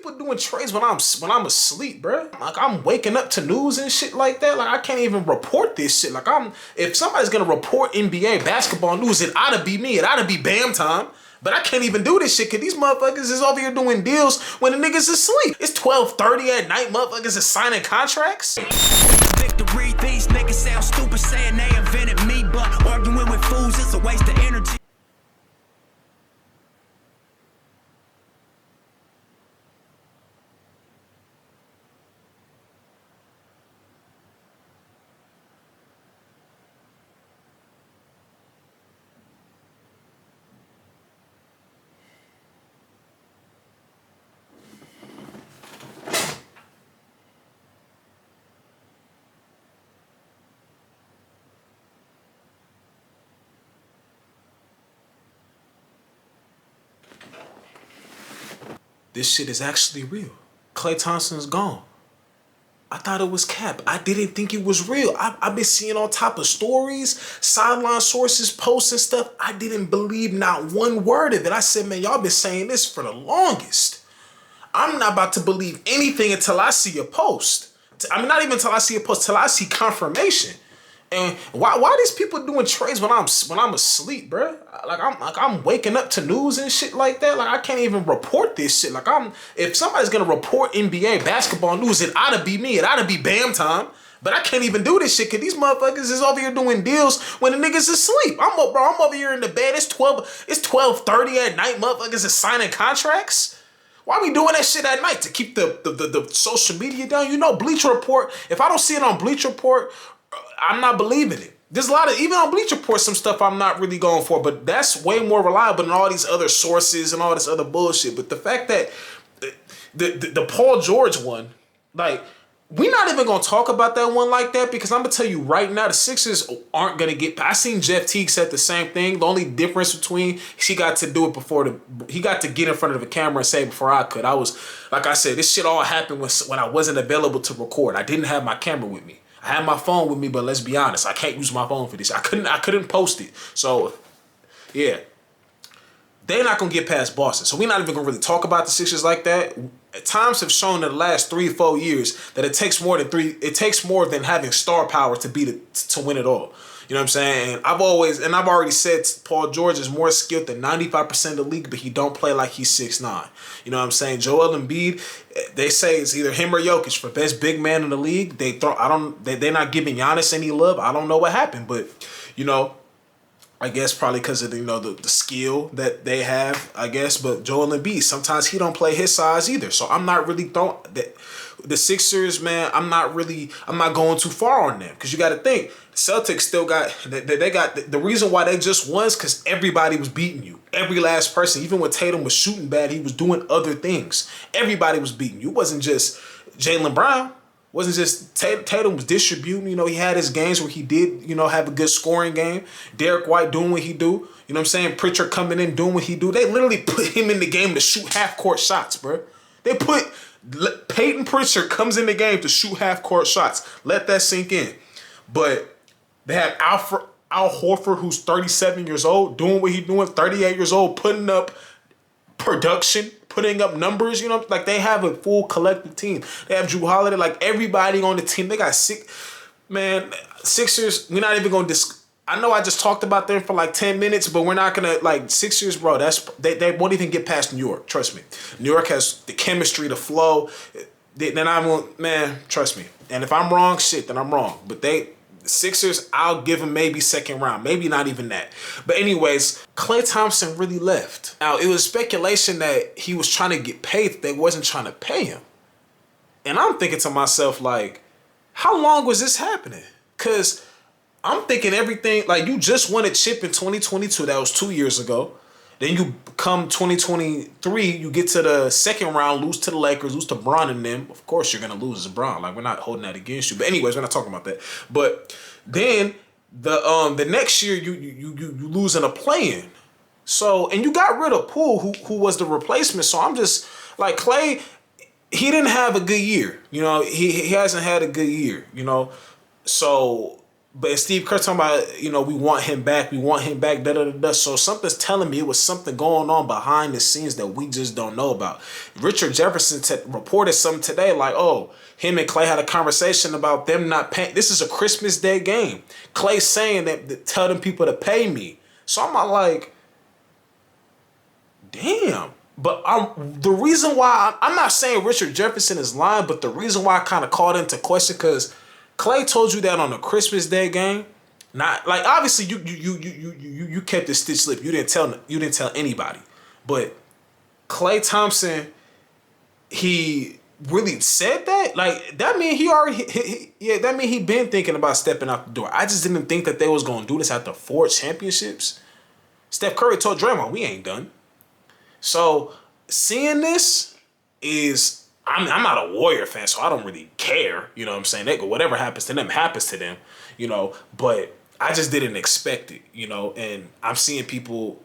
people doing trades when I'm asleep, bro? Like I'm waking up to news and shit like that. Like I can't even report this shit. Like if somebody's gonna report NBA basketball news, it oughta be me. It oughta be Bam time. But I can't even do this shit because these motherfuckers is over here doing deals when the niggas asleep. It's 12:30 at night, motherfuckers is signing contracts. Victory, these niggas sound stupid saying they invented me, but arguing with fools is a waste of energy. This shit is actually real. Klay Thompson's gone. I thought it was cap. I didn't think it was real. I've been seeing all type of stories, sideline sources, posts and stuff. I didn't believe not one word of it. I said, man, y'all been saying this for the longest. I'm not about to believe anything until I see a post. I mean, not even until I see a post, till I see confirmation. And why these people doing trades when I'm asleep, bro? Like I'm waking up to news and shit like that. Like I can't even report this shit. Like if somebody's gonna report NBA basketball news, it oughta be me. It oughta be Bam time. But I can't even do this shit because these motherfuckers is over here doing deals when the niggas asleep. I'm over here in the bed. It's 12:30 at night. Motherfuckers is signing contracts. Why we doing that shit at night? To keep the social media down? You know, Bleacher Report. If I don't see it on Bleacher Report, I'm not believing it. There's a lot of, even on Bleacher Report, some stuff I'm not really going for, but that's way more reliable than all these other sources and all this other bullshit. But the fact that the Paul George one, like, we're not even going to talk about that one like that because I'm going to tell you right now, the Sixers aren't going to get, I seen Jeff Teague said the same thing. The only difference between, he got to do it before he got to get in front of the camera and say it before I could. I was, like I said, this shit all happened when I wasn't available to record. I didn't have my camera with me. I had my phone with me, but let's be honest, I can't use my phone for this. I couldn't post it. So, yeah. They're not going to get past Boston. So we're not even going to really talk about the Sixers like that. Times have shown in the last 3-4 years that it takes more than having star power to win it all. You know what I'm saying? And I've already said Paul George is more skilled than 95% of the league, but he don't play like he's 6'9". You know what I'm saying? Joel Embiid, they say it's either him or Jokic for best big man in the league. They're not giving Giannis any love. I don't know what happened, but you know, I guess probably because of the skill that they have, I guess. But Joel Embiid, sometimes he don't play his size either. So I'm not really throwing that. The Sixers, man, I'm not going too far on them because you got to think the Celtics still got they got the reason why they just won is because everybody was beating you. Every last person, even when Tatum was shooting bad, he was doing other things. Everybody was beating you. It wasn't just Jaylen Brown. Wasn't just Tatum was distributing. You know, he had his games where he did, have a good scoring game. Derek White doing what he do. You know what I'm saying? Pritchard coming in doing what he do. They literally put him in the game to shoot half-court shots, bro. They put Peyton Pritchard comes in the game to shoot half-court shots. Let that sink in. But they have Al Horford, who's 37 years old, doing what he's doing, 38 years old, putting up production, putting up numbers, like they have a full collective team. They have Drew Holiday, like everybody on the team. They got Sixers, we're not even going to I know I just talked about them for like 10 minutes, but we're not going to, Sixers, bro, they won't even get past New York, trust me. New York has the chemistry, the flow, then I won't, man, trust me. And if I'm wrong, then I'm wrong. But Sixers, I'll give them maybe second round, maybe not even that. But anyways, Klay Thompson really left. Now, it was speculation that he was trying to get paid. They wasn't trying to pay him. And I'm thinking to myself, how long was this happening? Because I'm thinking everything, you just won a chip in 2022. That was 2 years ago. Then you come 2023, you get to the second round, lose to the Lakers, lose to Bron and them. Of course, you're going to lose to Bron. We're not holding that against you. But anyways, we're not talking about that. But then the next year, you lose in a play-in. So, and you got rid of Poole, who was the replacement. So I'm just, Klay, he didn't have a good year. He hasn't had a good year, So But Steve Kerr talking about, we want him back, da da da da. So something's telling me it was something going on behind the scenes that we just don't know about. Richard Jefferson reported something today like, oh, him and Klay had a conversation about them not paying. This is a Christmas Day game. Klay saying that tell them people to pay me. So I'm like, damn. But the reason why, I'm not saying Richard Jefferson is lying, but the reason why I kind of called into question, because Klay told you that on a Christmas Day game. Not like, obviously you kept the stitch slip. You didn't tell anybody. But Klay Thompson, he really said that? Like, that mean that mean he been thinking about stepping out the door. I just didn't think that they was gonna do this after 4 championships. Steph Curry told Draymond, we ain't done. So seeing this is, I'm not a Warrior fan, so I don't really care. You know what I'm saying? Whatever happens to them happens to them, but I just didn't expect it, and I'm seeing people,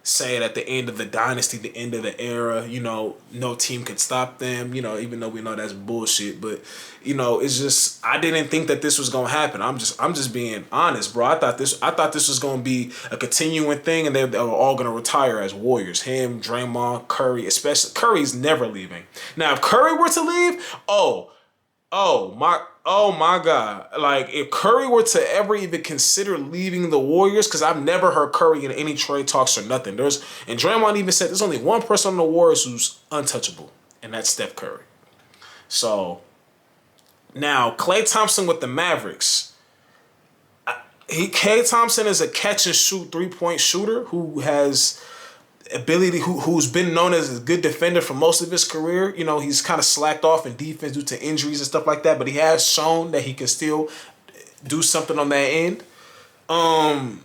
saying at the end of the dynasty, the end of the era, no team could stop them, even though we know that's bullshit. But, it's just, I didn't think that this was gonna happen. I'm just being honest, bro. I thought this was gonna be a continuing thing, and they were all gonna retire as Warriors. Him, Draymond, Curry, especially Curry's never leaving. Now, if Curry were to leave, oh my God. Like, if Curry were to ever even consider leaving the Warriors, because I've never heard Curry in any trade talks or nothing. And Draymond even said there's only one person on the Warriors who's untouchable, and that's Steph Curry. So, now, Klay Thompson with the Mavericks. Klay Thompson is a catch-and-shoot three-point shooter who has ability, who's been known as a good defender for most of his career. He's kind of slacked off in defense due to injuries and stuff like that, but he has shown that he can still do something on that end. I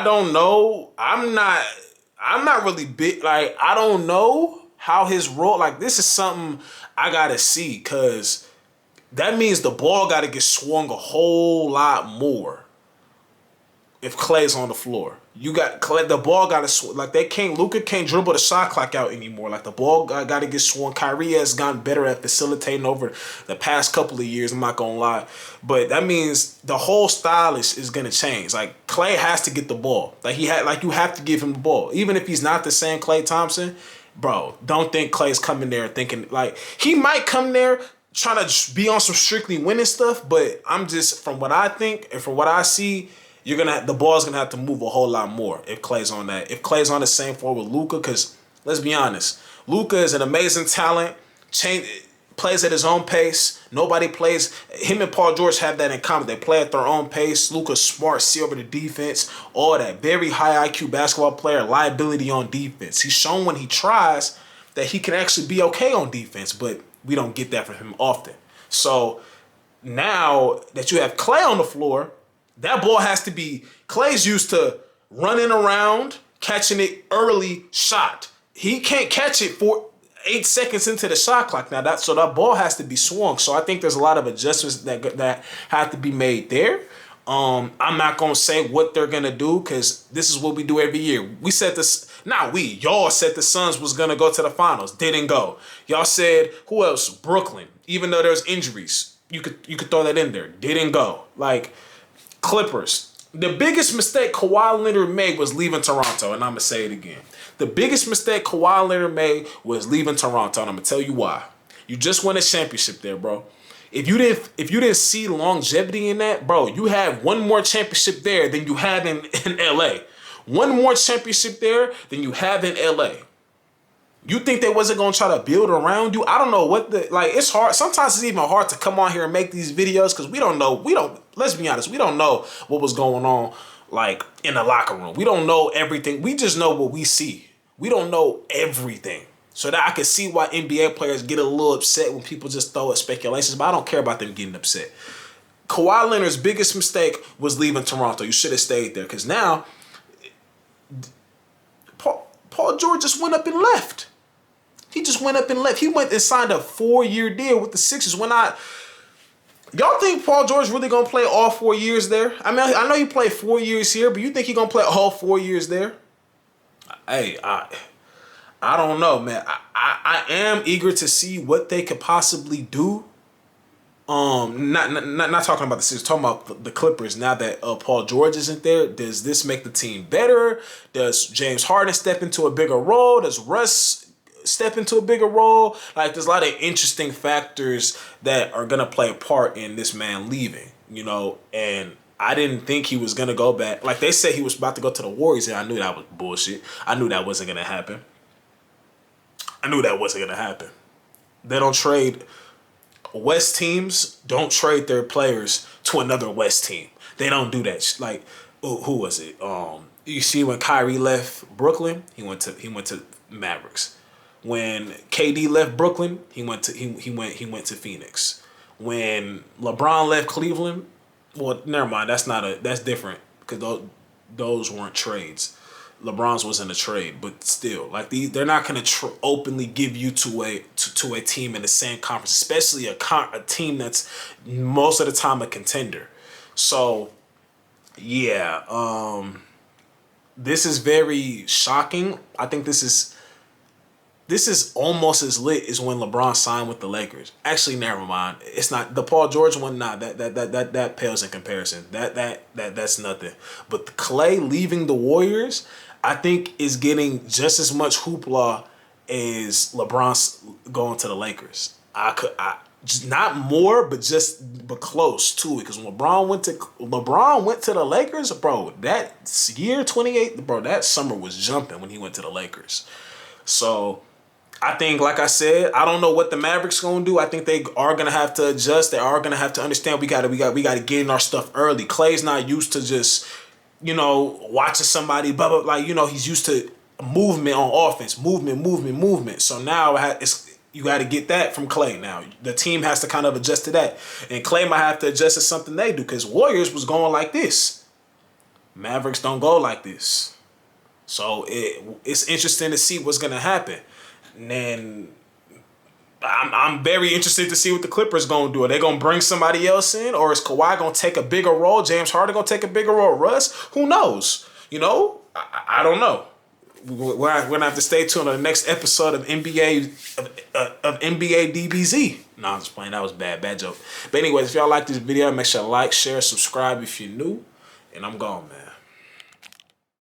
don't know. I'm not really big. Like, I don't know how his role, like, this is something I gotta see, because that means the ball gotta get swung a whole lot more if Klay's on the floor. You got Klay, the ball got to like Luka can't dribble the shot clock out anymore. Like, the ball got to get swung. Kyrie has gotten better at facilitating over the past couple of years. I'm not gonna lie, but that means the whole style is gonna change. Like, Klay has to get the ball. Like, you have to give him the ball, even if he's not the same Klay Thompson. Bro, don't think Klay's coming there thinking, like, he might come there trying to be on some strictly winning stuff. But I'm just, from what I think and from what I see, the ball's gonna have to move a whole lot more if Klay's on that. If Klay's on the same floor with Luka, because let's be honest, Luka is an amazing talent. Plays at his own pace. Nobody plays. Him and Paul George have that in common. They play at their own pace. Luka's smart, see over the defense, all that. Very high IQ basketball player, liability on defense. He's shown when he tries that he can actually be okay on defense, but we don't get that from him often. So now that you have Klay on the floor, that ball has to be, Klay's used to running around, catching it early shot. He can't catch it for 8 seconds into the shot clock. Now so that ball has to be swung. So I think there's a lot of adjustments that have to be made there. I'm not gonna say what they're gonna do, because this is what we do every year. We said this, y'all said the Suns was gonna go to the finals, didn't go. Y'all said, who else? Brooklyn, even though there's injuries, you could throw that in there, didn't go. Like, Clippers. The biggest mistake Kawhi Leonard made was leaving Toronto, and I'm gonna say it again. The biggest mistake Kawhi Leonard made was leaving Toronto, and I'm gonna tell you why. You just won a championship there, bro. If you didn't see longevity in that, bro, you had one more championship there than you had in LA. One more championship there than you have in LA. You think they wasn't gonna try to build around you? I don't know it's hard. Sometimes it's even hard to come on here and make these videos, because let's be honest, we don't know what was going on, like, in the locker room. We don't know everything. We just know what we see. We don't know everything. So that I can see why NBA players get a little upset when people just throw out speculations, but I don't care about them getting upset. Kawhi Leonard's biggest mistake was leaving Toronto. You should have stayed there, because now Paul George just went up and left. He just went up and left. He went and signed a 4-year deal with the Sixers. Y'all think Paul George really gonna play all 4 years there? I mean, I know he played 4 years here, but you think he gonna play all 4 years there? Hey, I don't know, man. I am eager to see what they could possibly do. Not talking about the Sixers, talking about the Clippers. Now that Paul George isn't there, does this make the team better? Does James Harden step into a bigger role? Does Russ step into a bigger role? Like, there's a lot of interesting factors that are gonna play a part in this man leaving, you know. And I didn't think he was gonna go back. Like, they said he was about to go to the Warriors, and I knew that was bullshit. I knew that wasn't gonna happen. They don't trade. West teams don't trade their players to another West team. They don't do that. Like, who was it? You see, when Kyrie left Brooklyn, he went to Mavericks. When KD left Brooklyn, he went to Phoenix. When LeBron left Cleveland, well, never mind. That's different because those weren't trades. LeBron's wasn't a trade, but still, like, they're not gonna openly give you to a team in the same conference, especially a team that's most of the time a contender. So, yeah, this is very shocking. I think this is almost as lit as when LeBron signed with the Lakers. Actually, never mind. It's not the Paul George one. Nah, that pales in comparison. That's nothing. But the Klay leaving the Warriors, I think, is getting just as much hoopla as LeBron going to the Lakers. Not more, but close to it. Because when LeBron went to the Lakers, bro, that year 28, bro, that summer was jumping when he went to the Lakers. So I think, like I said, I don't know what the Mavericks gonna do. I think they are gonna have to adjust. They are gonna have to understand we gotta get in our stuff early. Klay's not used to just, you know, watching somebody, blah, blah, like, you know, he's used to movement on offense, movement. So now you got to get that from Klay. Now the team has to kind of adjust to that, and Klay might have to adjust to something they do, because Warriors was going like this. Mavericks don't go like this. So it's interesting to see what's gonna happen. And then I'm very interested to see what the Clippers gonna do. Are they gonna bring somebody else in, or is Kawhi gonna take a bigger role? James Harden gonna take a bigger role? Russ? Who knows? You know, I don't know. We're gonna have to stay tuned on the next episode of NBA DBZ. No, I'm just playing. That was bad joke. But anyways, if y'all like this video, make sure to like, share, subscribe if you're new, and I'm gone, man.